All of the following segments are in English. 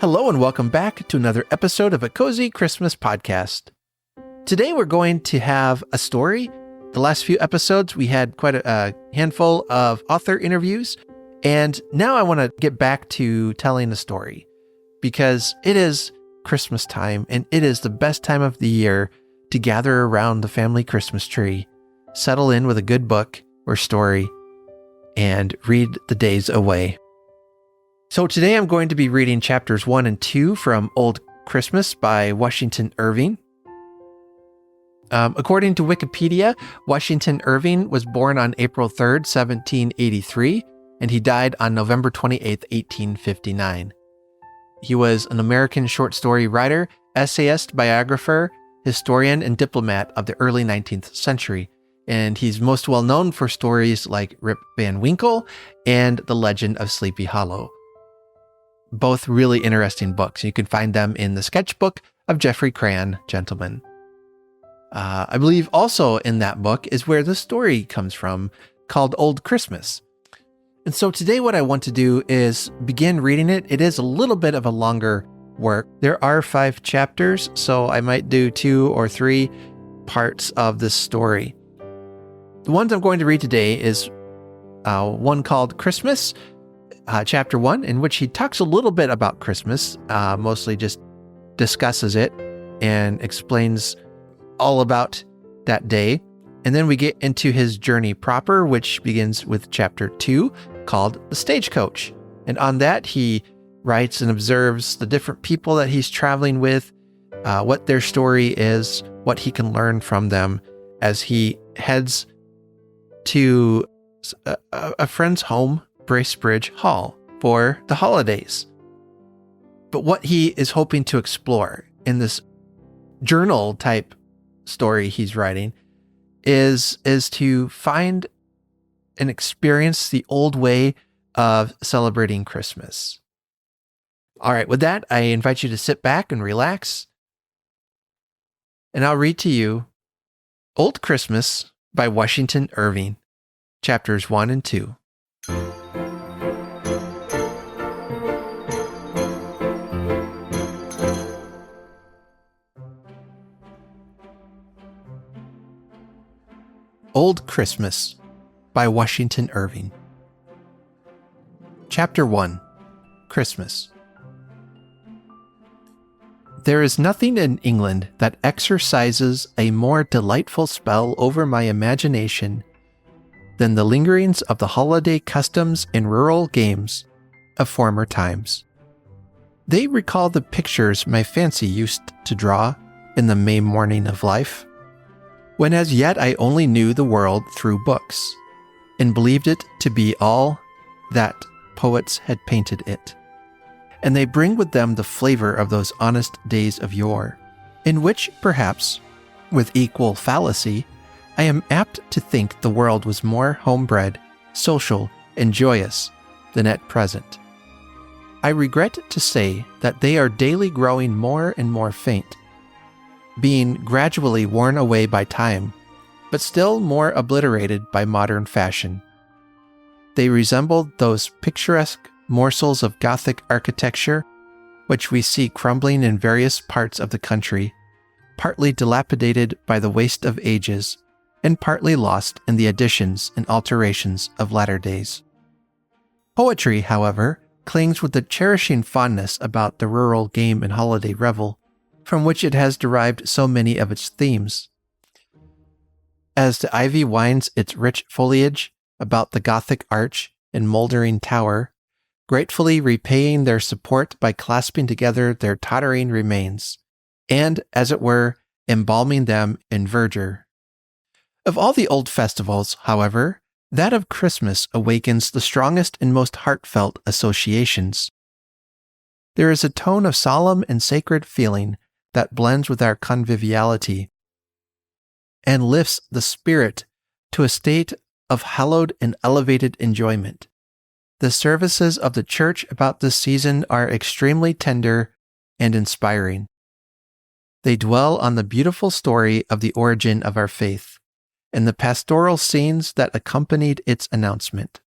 Hello and welcome back to another episode of A Cozy Christmas Podcast. Today we're going to have a story. The last few episodes we had quite a handful of author interviews, and now I want to get back to telling a story because it is Christmas time and it is the best time of the year to gather around the family Christmas tree, settle in with a good book or story, and read the days away. So today I'm going to be reading chapters 1 and 2 from Old Christmas by Washington Irving. According to Wikipedia, Washington Irving was born on April 3rd, 1783, and he died on November 28th, 1859. He was an American short story writer, essayist, biographer, historian, and diplomat of the early 19th century, and he's most well known for stories like Rip Van Winkle and The Legend of Sleepy Hollow. Both really interesting books. You can find them in the sketchbook of Geoffrey Crayon, Gentleman. I believe also in that book is where the story comes from, called Old Christmas. And so today what I want to do is begin reading it. It is a little bit of a longer work. There are 5 chapters, so I might do 2 or 3 parts of this story. The ones I'm going to read today is one called Christmas, chapter 1, in which he talks a little bit about Christmas, mostly just discusses it and explains all about that day. And then we get into his journey proper, which begins with chapter 2, called The Stagecoach. And on that, he writes and observes the different people that he's traveling with, what their story is, what he can learn from them as he heads to a friend's home, Bracebridge Hall, for the holidays. But what he is hoping to explore in this journal type story he's writing is to find and experience the old way of celebrating Christmas. All right, with that, I invite you to sit back and relax, and I'll read to you Old Christmas by Washington Irving, chapters 1 and 2. Old Christmas by Washington Irving. Chapter 1. Christmas. There is nothing in England that exercises a more delightful spell over my imagination than the lingerings of the holiday customs and rural games of former times. They recall the pictures my fancy used to draw in the May morning of life, when as yet I only knew the world through books, and believed it to be all that poets had painted it. And they bring with them the flavor of those honest days of yore, in which, perhaps, with equal fallacy, I am apt to think the world was more homebred, social, and joyous than at present. I regret to say that they are daily growing more and more faint, being gradually worn away by time, but still more obliterated by modern fashion. They resemble those picturesque morsels of Gothic architecture which we see crumbling in various parts of the country, partly dilapidated by the waste of ages, and partly lost in the additions and alterations of latter days. Poetry, however, clings with a cherishing fondness about the rural game and holiday revel, from which it has derived so many of its themes. As the ivy winds its rich foliage about the Gothic arch and mouldering tower, gratefully repaying their support by clasping together their tottering remains, and, as it were, embalming them in verdure. Of all the old festivals, however, that of Christmas awakens the strongest and most heartfelt associations. There is a tone of solemn and sacred feeling that blends with our conviviality, and lifts the spirit to a state of hallowed and elevated enjoyment. The services of the church about this season are extremely tender and inspiring. They dwell on the beautiful story of the origin of our faith, and the pastoral scenes that accompanied its announcement.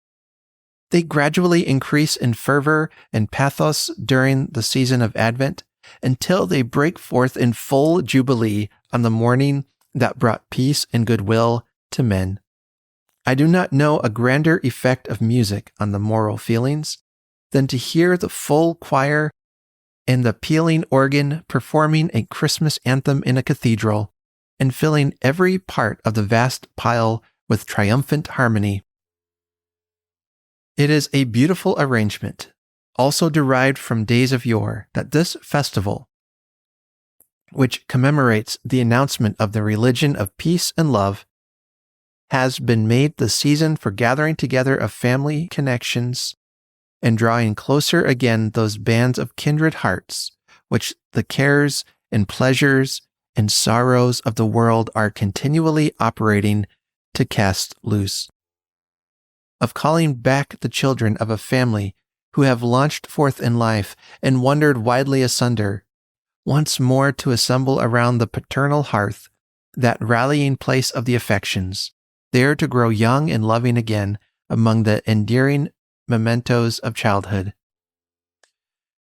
They gradually increase in fervor and pathos during the season of Advent until they break forth in full jubilee on the morning that brought peace and goodwill to men. I do not know a grander effect of music on the moral feelings than to hear the full choir and the pealing organ performing a Christmas anthem in a cathedral and filling every part of the vast pile with triumphant harmony. It is a beautiful arrangement, also derived from days of yore, that this festival, which commemorates the announcement of the religion of peace and love, has been made the season for gathering together of family connections and drawing closer again those bands of kindred hearts which the cares and pleasures and sorrows of the world are continually operating to cast loose. Of calling back the children of a family who have launched forth in life and wandered widely asunder, once more to assemble around the paternal hearth, that rallying place of the affections, there to grow young and loving again among the endearing mementos of childhood.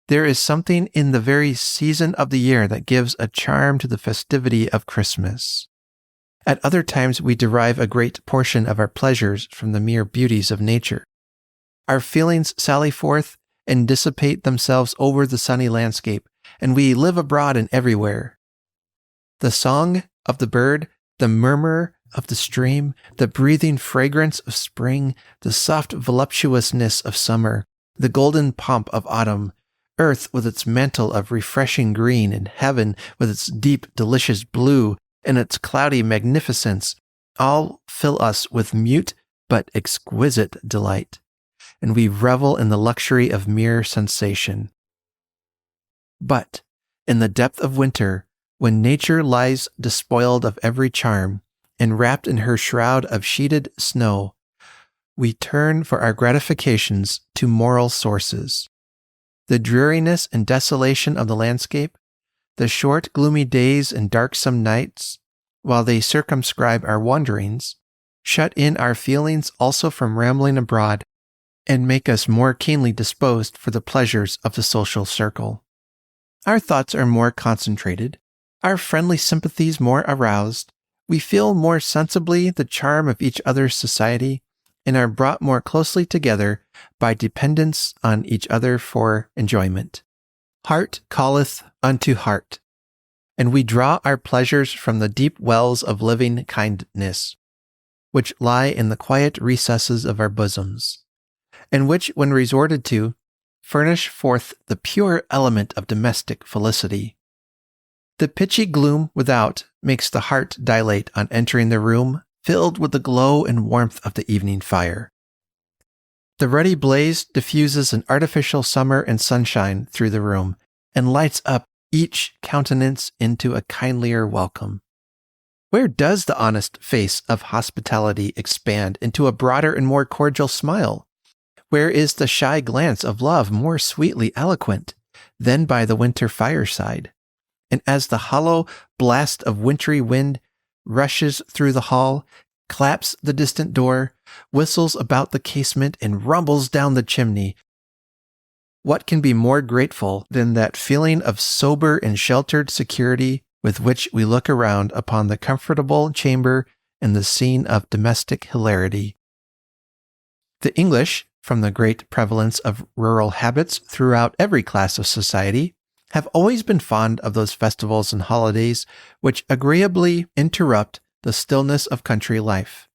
There is something in the very season of the year that gives a charm to the festivity of Christmas. At other times we derive a great portion of our pleasures from the mere beauties of nature. Our feelings sally forth and dissipate themselves over the sunny landscape, and we live abroad and everywhere. The song of the bird, the murmur of the stream, the breathing fragrance of spring, the soft voluptuousness of summer, the golden pomp of autumn, earth with its mantle of refreshing green, and heaven with its deep, delicious blue, and its cloudy magnificence, all fill us with mute but exquisite delight, and we revel in the luxury of mere sensation. But in the depth of winter, when nature lies despoiled of every charm, and wrapped in her shroud of sheeted snow, we turn for our gratifications to moral sources. The dreariness and desolation of the landscape, the short gloomy days and darksome nights, while they circumscribe our wanderings, shut in our feelings also from rambling abroad, and make us more keenly disposed for the pleasures of the social circle. Our thoughts are more concentrated, our friendly sympathies more aroused, we feel more sensibly the charm of each other's society, and are brought more closely together by dependence on each other for enjoyment. Heart calleth unto heart, and we draw our pleasures from the deep wells of living kindness, which lie in the quiet recesses of our bosoms, and which, when resorted to, furnish forth the pure element of domestic felicity. The pitchy gloom without makes the heart dilate on entering the room filled with the glow and warmth of the evening fire. The ruddy blaze diffuses an artificial summer and sunshine through the room, and lights up each countenance into a kindlier welcome. Where does the honest face of hospitality expand into a broader and more cordial smile? Where is the shy glance of love more sweetly eloquent than by the winter fireside? And as the hollow blast of wintry wind rushes through the hall, claps the distant door, whistles about the casement, and rumbles down the chimney, what can be more grateful than that feeling of sober and sheltered security with which we look around upon the comfortable chamber and the scene of domestic hilarity? The English, from the great prevalence of rural habits throughout every class of society, have always been fond of those festivals and holidays which agreeably interrupt the stillness of country life,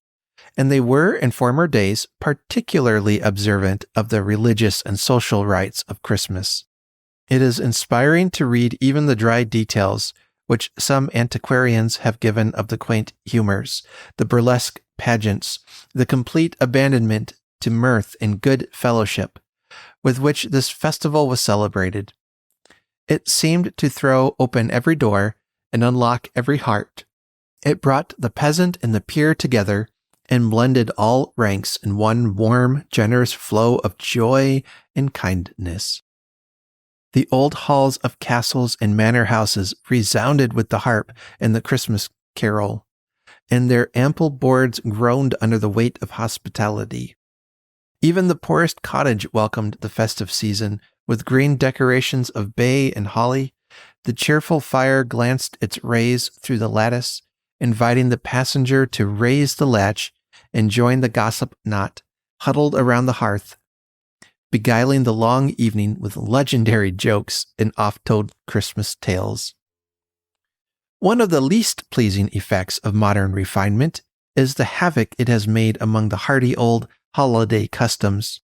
and they were in former days particularly observant of the religious and social rites of Christmas. It is inspiring to read even the dry details which some antiquarians have given of the quaint humors, the burlesque pageants, the complete abandonment to mirth and good fellowship, with which this festival was celebrated. It seemed to throw open every door and unlock every heart. It brought the peasant and the peer together and blended all ranks in one warm, generous flow of joy and kindness. The old halls of castles and manor houses resounded with the harp and the Christmas carol, and their ample boards groaned under the weight of hospitality. Even the poorest cottage welcomed the festive season with green decorations of bay and holly. The cheerful fire glanced its rays through the lattice, inviting the passenger to raise the latch and join the gossip knot huddled around the hearth, beguiling the long evening with legendary jokes and oft-told Christmas tales. One of the least pleasing effects of modern refinement is the havoc it has made among the hardy old holiday customs.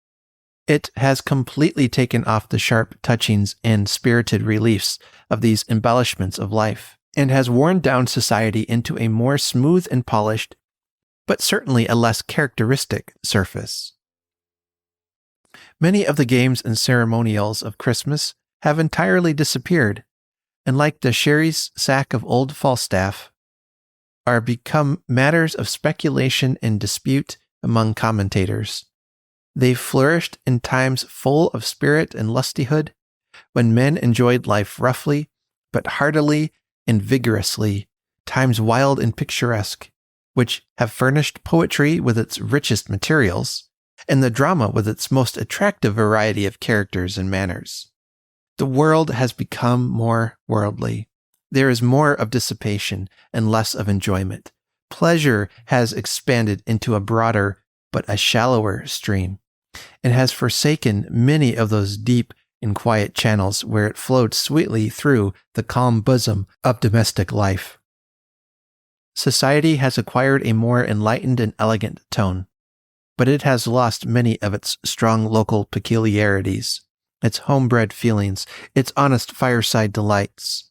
It has completely taken off the sharp touchings and spirited reliefs of these embellishments of life, and has worn down society into a more smooth and polished, but certainly a less characteristic surface. Many of the games and ceremonials of Christmas have entirely disappeared, and like the Sherry's sack of old Falstaff, are become matters of speculation and dispute among commentators. They flourished in times full of spirit and lustihood, when men enjoyed life roughly, but heartily and vigorously, times wild and picturesque, which have furnished poetry with its richest materials, and the drama with its most attractive variety of characters and manners. The world has become more worldly. There is more of dissipation and less of enjoyment. Pleasure has expanded into a broader but a shallower stream, and has forsaken many of those deep and quiet channels where it flowed sweetly through the calm bosom of domestic life. Society has acquired a more enlightened and elegant tone, but it has lost many of its strong local peculiarities, its homebred feelings, its honest fireside delights.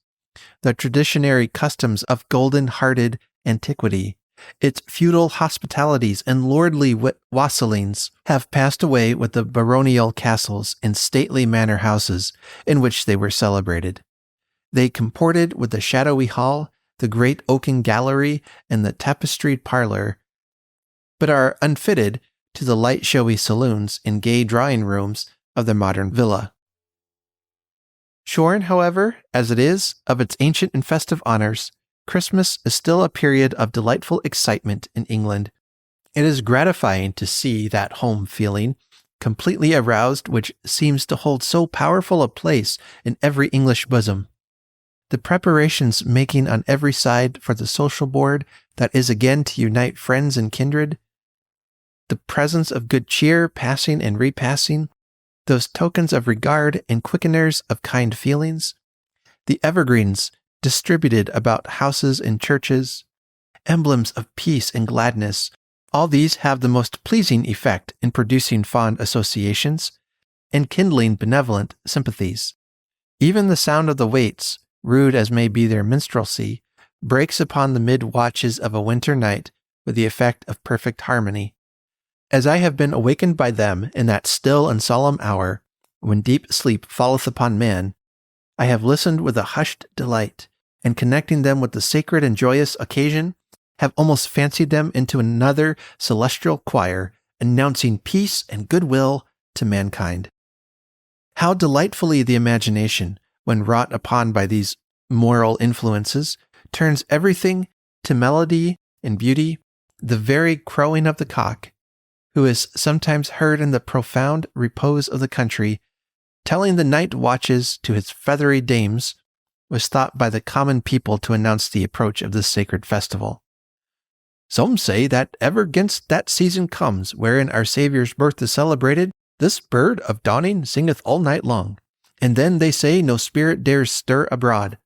The traditionary customs of golden-hearted antiquity, its feudal hospitalities and lordly wassailings have passed away with the baronial castles and stately manor houses in which they were celebrated. They comported with the shadowy hall, the great oaken gallery, and the tapestried parlor, but are unfitted to the light showy saloons and gay drawing rooms of the modern villa. Shorn, however, as it is, of its ancient and festive honors, Christmas is still a period of delightful excitement in England. It is gratifying to see that home feeling completely aroused which seems to hold so powerful a place in every English bosom. The preparations making on every side for the social board that is again to unite friends and kindred, the presence of good cheer passing and repassing, those tokens of regard and quickeners of kind feelings, the evergreens distributed about houses and churches, emblems of peace and gladness, all these have the most pleasing effect in producing fond associations and kindling benevolent sympathies. Even the sound of the waits, rude as may be their minstrelsy, breaks upon the mid-watches of a winter night with the effect of perfect harmony. As I have been awakened by them in that still and solemn hour, when deep sleep falleth upon man, I have listened with a hushed delight, and connecting them with the sacred and joyous occasion, have almost fancied them into another celestial choir, announcing peace and goodwill to mankind. How delightfully the imagination, when wrought upon by these moral influences, turns everything to melody and beauty, the very crowing of the cock, who is sometimes heard in the profound repose of the country, telling the night watches to his feathery dames, was thought by the common people to announce the approach of this sacred festival. Some say that ever 'gainst that season comes, wherein our Saviour's birth is celebrated, this bird of dawning singeth all night long. And then they say no spirit dares stir abroad.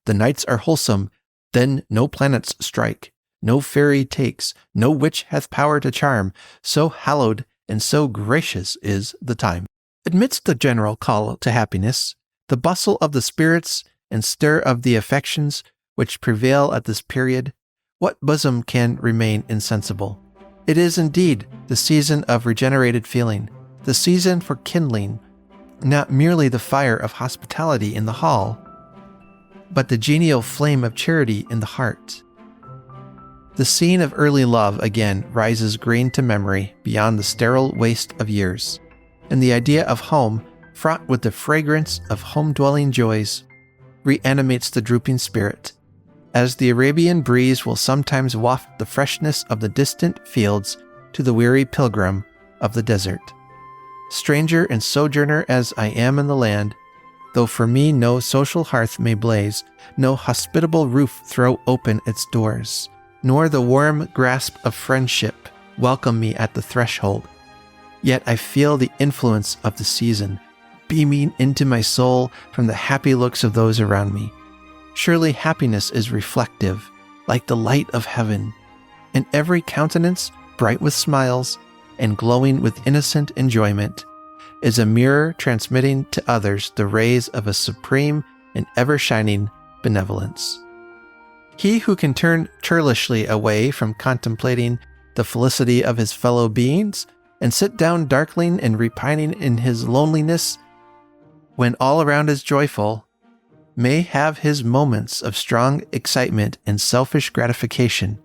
The nights are wholesome, then no planets strike, no fairy takes, no witch hath power to charm, so hallowed and so gracious is the time. Amidst the general call to happiness, the bustle of the spirits and stir of the affections which prevail at this period, what bosom can remain insensible? It is indeed the season of regenerated feeling, the season for kindling, not merely the fire of hospitality in the hall, but the genial flame of charity in the heart. The scene of early love again rises green to memory beyond the sterile waste of years, and the idea of home, fraught with the fragrance of home-dwelling joys, reanimates the drooping spirit, as the Arabian breeze will sometimes waft the freshness of the distant fields to the weary pilgrim of the desert. stranger and sojourner as I am in the land, though for me no social hearth may blaze, no hospitable roof throw open its doors, nor the warm grasp of friendship welcome me at the threshold. Yet I feel the influence of the season, beaming into my soul from the happy looks of those around me. Surely happiness is reflective, like the light of heaven, and every countenance, bright with smiles and glowing with innocent enjoyment, is a mirror transmitting to others the rays of a supreme and ever-shining benevolence. He who can turn churlishly away from contemplating the felicity of his fellow beings and sit down darkling and repining in his loneliness when all around is joyful, may have his moments of strong excitement and selfish gratification,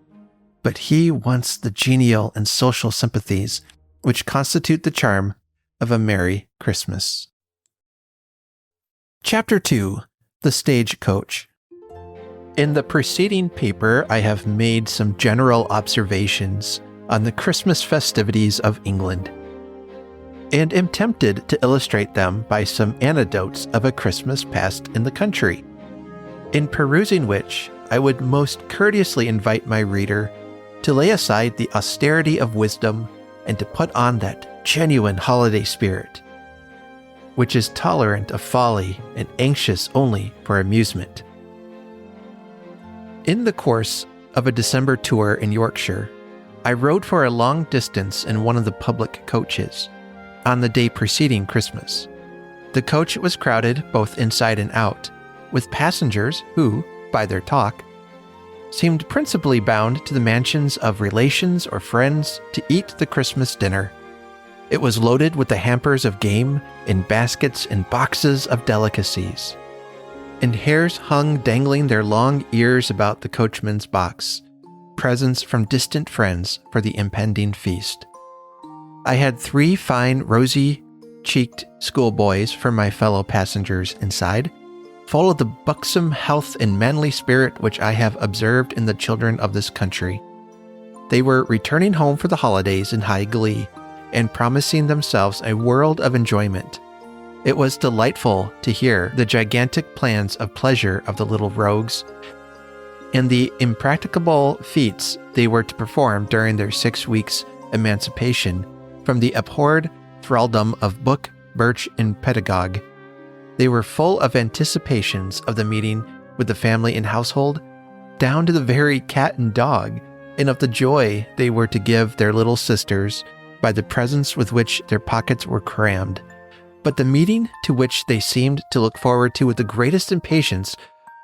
but he wants the genial and social sympathies which constitute the charm of a merry Christmas. Chapter 2. The Stagecoach. In the preceding paper, I have made some general observations on the Christmas festivities of England, and am tempted to illustrate them by some anecdotes of a Christmas passed in the country, in perusing which I would most courteously invite my reader to lay aside the austerity of wisdom and to put on that genuine holiday spirit, which is tolerant of folly and anxious only for amusement. In the course of a December tour in Yorkshire, I rode for a long distance in one of the public coaches on the day preceding Christmas. The coach was crowded both inside and out, with passengers who, by their talk, seemed principally bound to the mansions of relations or friends to eat the Christmas dinner. It was loaded with the hampers of game in baskets and boxes of delicacies, and hares hung dangling their long ears about the coachman's box, presents from distant friends for the impending feast. I had 3 fine, rosy-cheeked schoolboys for my fellow passengers inside, full of the buxom health and manly spirit which I have observed in the children of this country. They were returning home for the holidays in high glee, and promising themselves a world of enjoyment. It was delightful to hear the gigantic plans of pleasure of the little rogues, and the impracticable feats they were to perform during their 6 weeks' emancipation from the abhorred thraldom of book, birch, and pedagogue. They were full of anticipations of the meeting with the family and household, down to the very cat and dog, and of the joy they were to give their little sisters by the presents with which their pockets were crammed. But the meeting to which they seemed to look forward to with the greatest impatience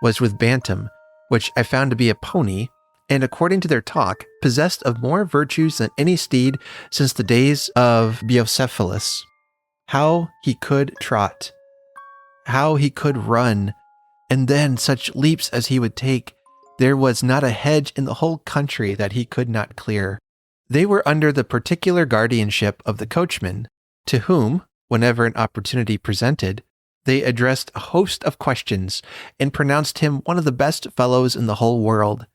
was with Bantam, which I found to be a pony, and according to their talk, possessed of more virtues than any steed since the days of Bucephalus. How he could trot! How he could run! And then such leaps as he would take! There was not a hedge in the whole country that he could not clear. They were under the particular guardianship of the coachman, to whom, whenever an opportunity presented, they addressed a host of questions, and pronounced him one of the best fellows in the whole world.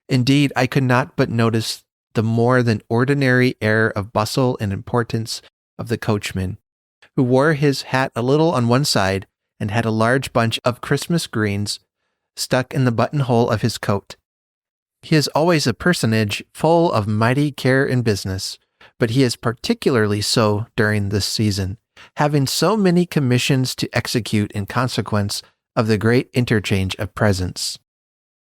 Indeed, I could not but notice the more than ordinary air of bustle and importance of the coachman, who wore his hat a little on one side, and had a large bunch of Christmas greens stuck in the buttonhole of his coat. He is always a personage full of mighty care and business, but he is particularly so during this season, having so many commissions to execute in consequence of the great interchange of presents.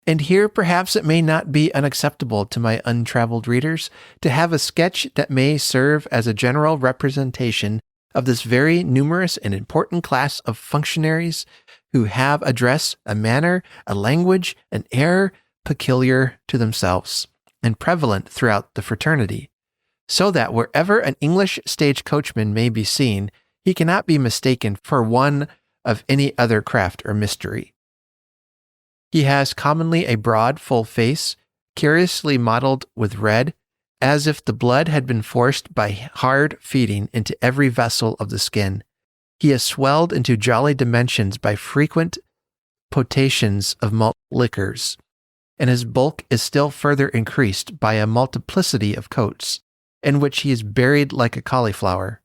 And here perhaps it may not be unacceptable to my untraveled readers to have a sketch that may serve as a general representation of this very numerous and important class of functionaries who have a dress, a manner, a language, an air peculiar to themselves, and prevalent throughout the fraternity, so that wherever an English stage coachman may be seen, he cannot be mistaken for one of any other craft or mystery. He has commonly a broad, full face, curiously mottled with red, as if the blood had been forced by hard feeding into every vessel of the skin. He is swelled into jolly dimensions by frequent potations of malt liquors, and his bulk is still further increased by a multiplicity of coats, in which he is buried like a cauliflower.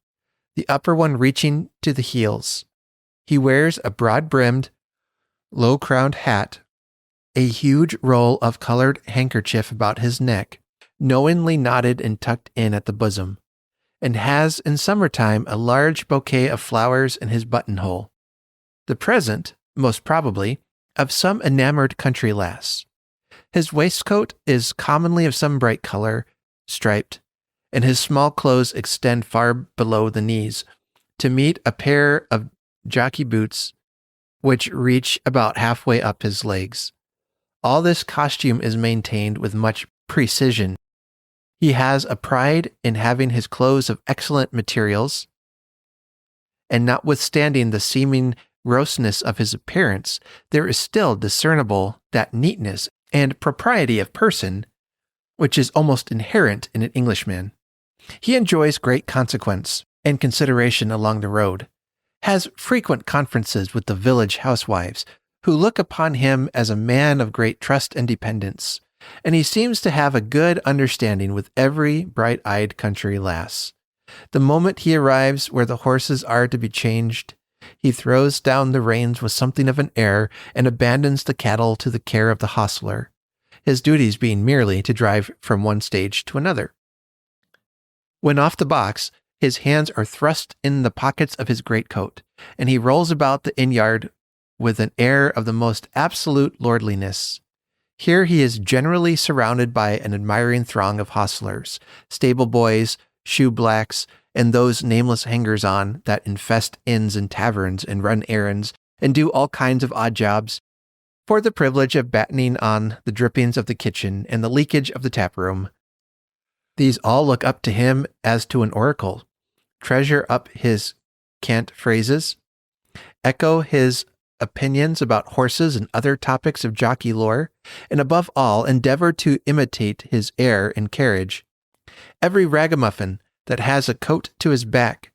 the upper one reaching to the heels. He wears a broad-brimmed, low-crowned hat, a huge roll of colored handkerchief about his neck, knowingly knotted and tucked in at the bosom, and has in summertime a large bouquet of flowers in his buttonhole. The present, most probably, of some enamored country lass. His waistcoat is commonly of some bright color, striped, and his small clothes extend far below the knees to meet a pair of jockey boots which reach about halfway up his legs. All this costume is maintained with much precision. He has a pride in having his clothes of excellent materials, and notwithstanding the seeming grossness of his appearance, there is still discernible that neatness and propriety of person which is almost inherent in an Englishman. He enjoys great consequence and consideration along the road, has frequent conferences with the village housewives, who look upon him as a man of great trust and dependence, and he seems to have a good understanding with every bright-eyed country lass. The moment he arrives where the horses are to be changed, he throws down the reins with something of an air and abandons the cattle to the care of the hostler, his duties being merely to drive from one stage to another. When off the box, his hands are thrust in the pockets of his greatcoat, and he rolls about the inn-yard with an air of the most absolute lordliness. Here he is generally surrounded by an admiring throng of hostlers, stable boys, shoe-blacks, and those nameless hangers-on that infest inns and taverns and run errands and do all kinds of odd jobs for the privilege of battening on the drippings of the kitchen and the leakage of the tap-room. These all look up to him as to an oracle, treasure up his cant phrases, echo his opinions about horses and other topics of jockey lore, and above all endeavor to imitate his air and carriage. Every ragamuffin that has a coat to his back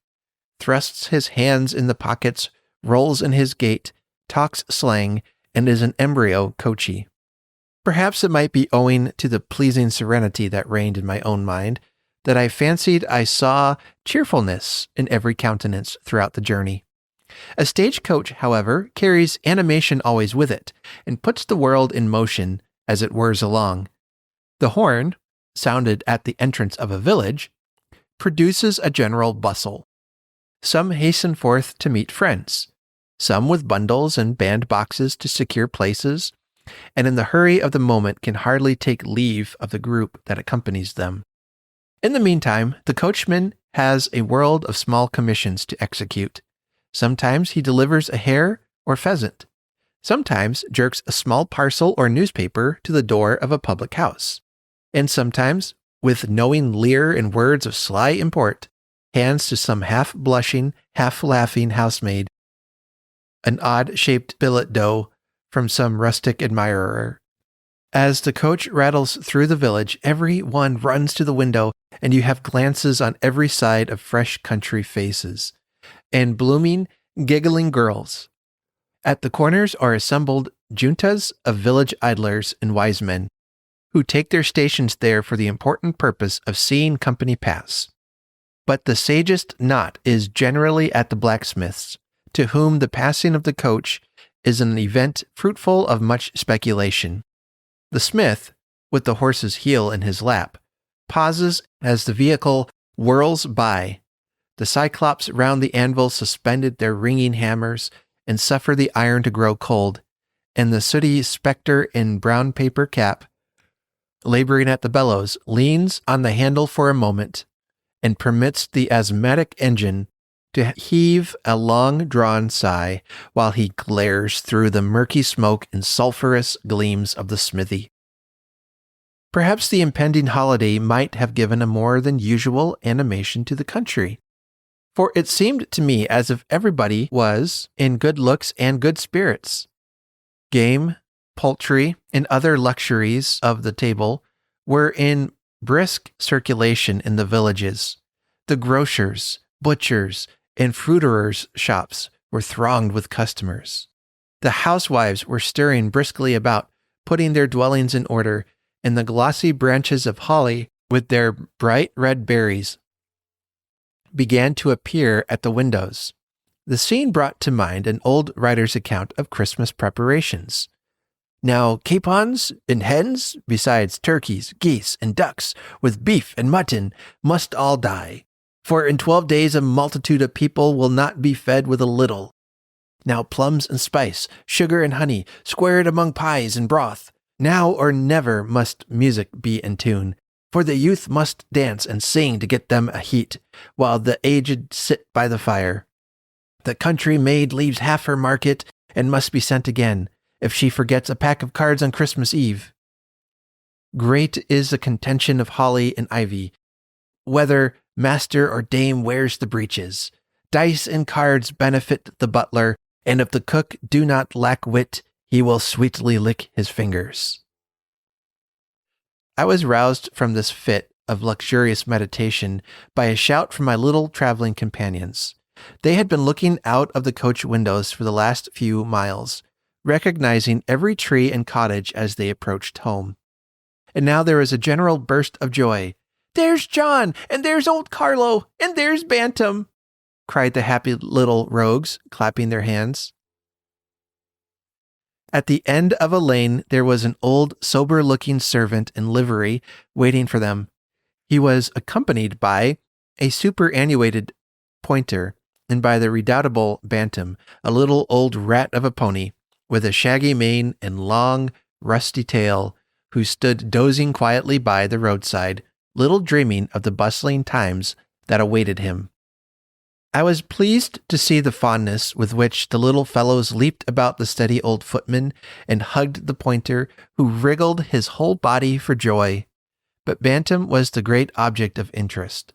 thrusts his hands in the pockets, rolls in his gait, talks slang, and is an embryo coachee. Perhaps it might be owing to the pleasing serenity that reigned in my own mind that I fancied I saw cheerfulness in every countenance throughout the journey. A stagecoach, however, carries animation always with it, and puts the world in motion as it whirs along. The horn, sounded at the entrance of a village, produces a general bustle. Some hasten forth to meet friends, some with bundles and band-boxes to secure places, and in the hurry of the moment can hardly take leave of the group that accompanies them. In the meantime, the coachman has a world of small commissions to execute. Sometimes he delivers a hare or pheasant. Sometimes jerks a small parcel or newspaper to the door of a public house. And sometimes, with knowing leer and words of sly import, hands to some half-blushing, half-laughing housemaid an odd-shaped billet dough from some rustic admirer. As the coach rattles through the village, every one runs to the window, and you have glances on every side of fresh country faces and blooming, giggling girls. At the corners are assembled juntas of village idlers and wise men, who take their stations there for the important purpose of seeing company pass. But the sagest knot is generally at the blacksmith's, to whom the passing of the coach is an event fruitful of much speculation. The smith, with the horse's heel in his lap, pauses as the vehicle whirls by. The cyclops round the anvil suspended their ringing hammers and suffer the iron to grow cold, and the sooty spectre in brown paper cap, laboring at the bellows, leans on the handle for a moment and permits the asthmatic engine to heave a long-drawn sigh while he glares through the murky smoke and sulphurous gleams of the smithy. Perhaps the impending holiday might have given a more than usual animation to the country, for it seemed to me as if everybody was in good looks and good spirits. Game, poultry, and other luxuries of the table were in brisk circulation in the villages. The grocers, butchers, and fruiterers' shops were thronged with customers. The housewives were stirring briskly about, putting their dwellings in order, and the glossy branches of holly with their bright red berries began to appear at the windows. The scene brought to mind an old writer's account of Christmas preparations. Now capons and hens, besides turkeys, geese, and ducks, with beef and mutton, must all die. For in 12 days a multitude of people will not be fed with a little. Now plums and spice, sugar and honey, squared among pies and broth. Now or never must music be in tune, for the youth must dance and sing to get them a heat, while the aged sit by the fire. The country maid leaves half her market and must be sent again, if she forgets a pack of cards on Christmas Eve. Great is the contention of holly and ivy, whether master or dame wears the breeches. Dice and cards benefit the butler, and if the cook do not lack wit, he will sweetly lick his fingers. I was roused from this fit of luxurious meditation by a shout from my little traveling companions. They had been looking out of the coach windows for the last few miles, recognizing every tree and cottage as they approached home. And now there was a general burst of joy. "There's John, and there's old Carlo, and there's Bantam," cried the happy little rogues, clapping their hands. At the end of a lane there was an old, sober-looking servant in livery waiting for them. He was accompanied by a superannuated pointer and by the redoubtable Bantam, a little old rat of a pony, with a shaggy mane and long, rusty tail, who stood dozing quietly by the roadside, little dreaming of the bustling times that awaited him. I was pleased to see the fondness with which the little fellows leaped about the steady old footman and hugged the pointer, who wriggled his whole body for joy. But Bantam was the great object of interest.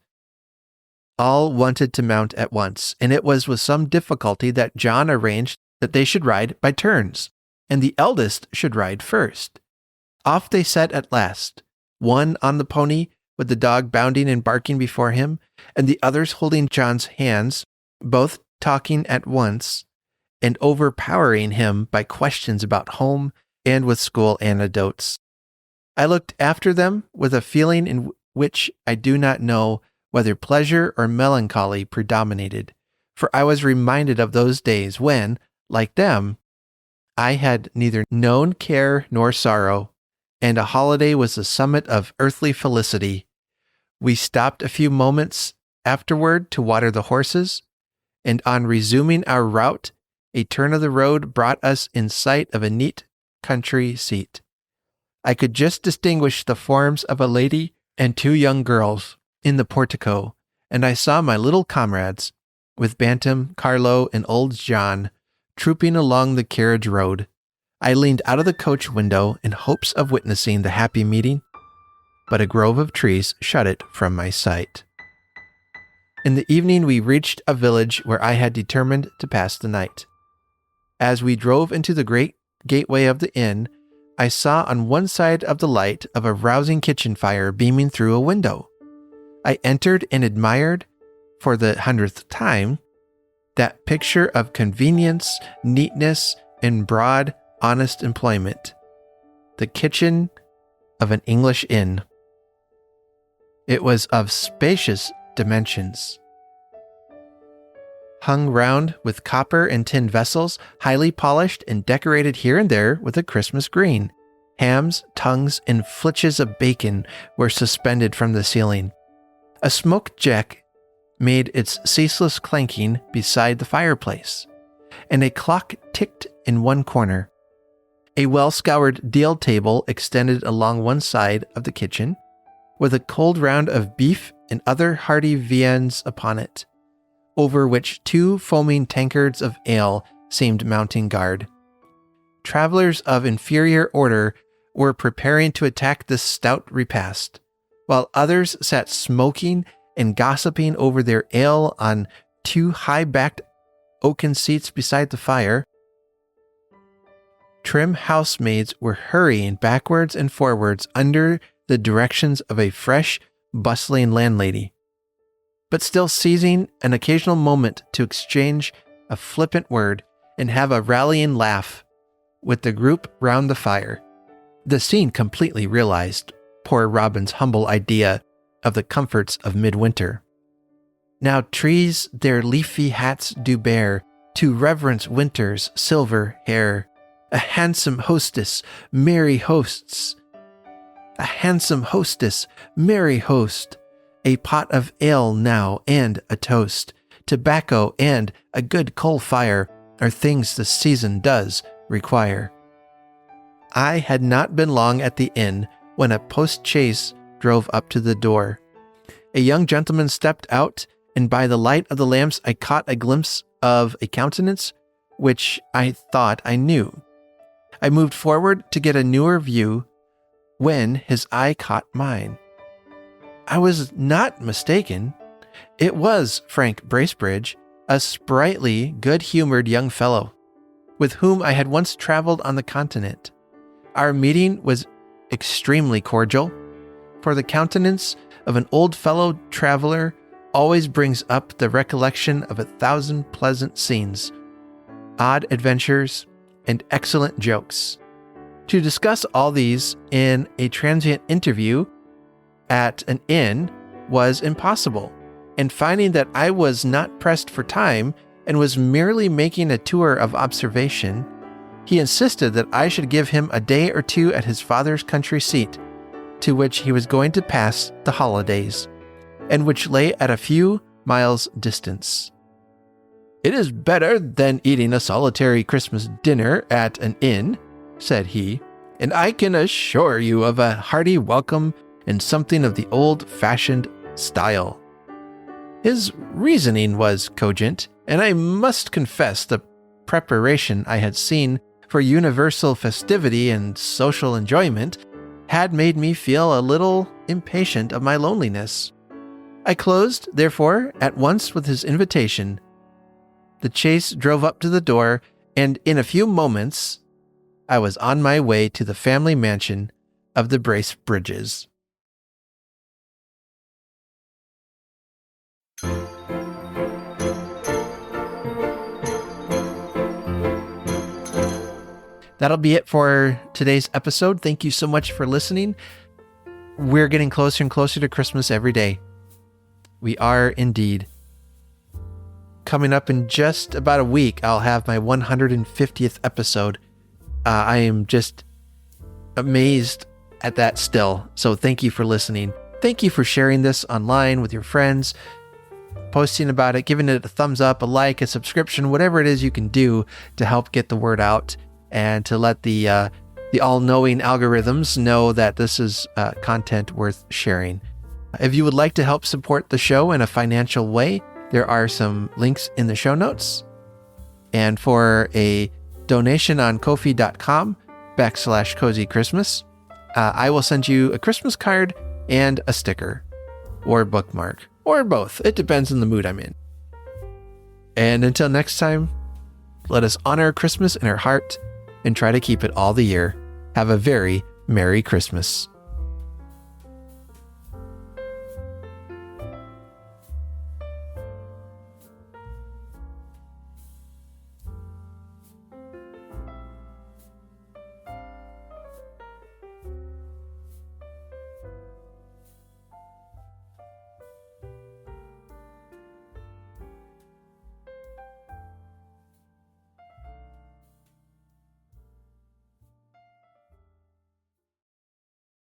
All wanted to mount at once, and it was with some difficulty that John arranged that they should ride by turns, and the eldest should ride first. Off they set at last, one on the pony, with the dog bounding and barking before him, and the others holding John's hands, both talking at once, and overpowering him by questions about home and with school anecdotes. I looked after them with a feeling in which I do not know whether pleasure or melancholy predominated, for I was reminded of those days when, like them, I had neither known care nor sorrow, and a holiday was the summit of earthly felicity. We stopped a few moments afterward to water the horses, and on resuming our route, a turn of the road brought us in sight of a neat country seat. I could just distinguish the forms of a lady and two young girls in the portico, and I saw my little comrades, with Bantam, Carlo, and old John, trooping along the carriage road. I leaned out of the coach window in hopes of witnessing the happy meeting, but a grove of trees shut it from my sight. In the evening we reached a village where I had determined to pass the night. As we drove into the great gateway of the inn, I saw on one side of the light of a rousing kitchen fire beaming through a window. I entered and admired, for the 100th time, that picture of convenience, neatness, and broad, honest employment, the kitchen of an English inn. It was of spacious dimensions, hung round with copper and tin vessels, highly polished and decorated here and there with a Christmas green. Hams, tongues, and flitches of bacon were suspended from the ceiling. A smoke jack made its ceaseless clanking beside the fireplace, and a clock ticked in one corner. A well-scoured deal table extended along one side of the kitchen, with a cold round of beef and other hearty viands upon it, over which two foaming tankards of ale seemed mounting guard. Travelers of inferior order were preparing to attack this stout repast, while others sat smoking and gossiping over their ale on two high-backed oaken seats beside the fire. Trim housemaids were hurrying backwards and forwards under the directions of a fresh, bustling landlady, but still seizing an occasional moment to exchange a flippant word and have a rallying laugh with the group round the fire. The scene completely realized poor Robin's humble idea of the comforts of midwinter. Now trees their leafy hats do bear to reverence winter's silver hair. A handsome hostess, merry hosts. A handsome hostess, merry host. A pot of ale now and a toast. Tobacco and a good coal fire are things the season does require. I had not been long at the inn when a post-chaise drove up to the door. A young gentleman stepped out, and by the light of the lamps I caught a glimpse of a countenance which I thought I knew. I moved forward to get a nearer view when his eye caught mine. I was not mistaken. It was Frank Bracebridge, a sprightly, good-humored young fellow, with whom I had once traveled on the continent. Our meeting was extremely cordial, for the countenance of an old fellow traveler always brings up the recollection of 1,000 pleasant scenes, odd adventures, and excellent jokes. To discuss all these in a transient interview at an inn was impossible, and finding that I was not pressed for time and was merely making a tour of observation, he insisted that I should give him a day or two at his father's country seat, to which he was going to pass the holidays, and which lay at a few miles' distance. "It is better than eating a solitary Christmas dinner at an inn," said he, "and I can assure you of a hearty welcome and something of the old-fashioned style." His reasoning was cogent, and I must confess the preparation I had seen for universal festivity and social enjoyment had made me feel a little impatient of my loneliness. I closed, therefore, at once with his invitation. The chaise drove up to the door, and in a few moments I was on my way to the family mansion of the Bracebridges. That'll be it for today's episode. Thank you so much for listening. We're getting closer and closer to Christmas every day. We are indeed. Coming up in just about a week, I'll have my 150th episode. I am just amazed at that still. So thank you for listening. Thank you for sharing this online with your friends, posting about it, giving it a thumbs up, a like, a subscription, whatever it is you can do to help get the word out and to let the all-knowing algorithms know that this is content worth sharing. If you would like to help support the show in a financial way, there are some links in the show notes. And for a donation on Ko-fi.com/Cozy Christmas, I will send you a Christmas card and a sticker or bookmark or both. It depends on the mood I'm in. And until next time, let us honor Christmas in our heart and try to keep it all the year. Have a very Merry Christmas.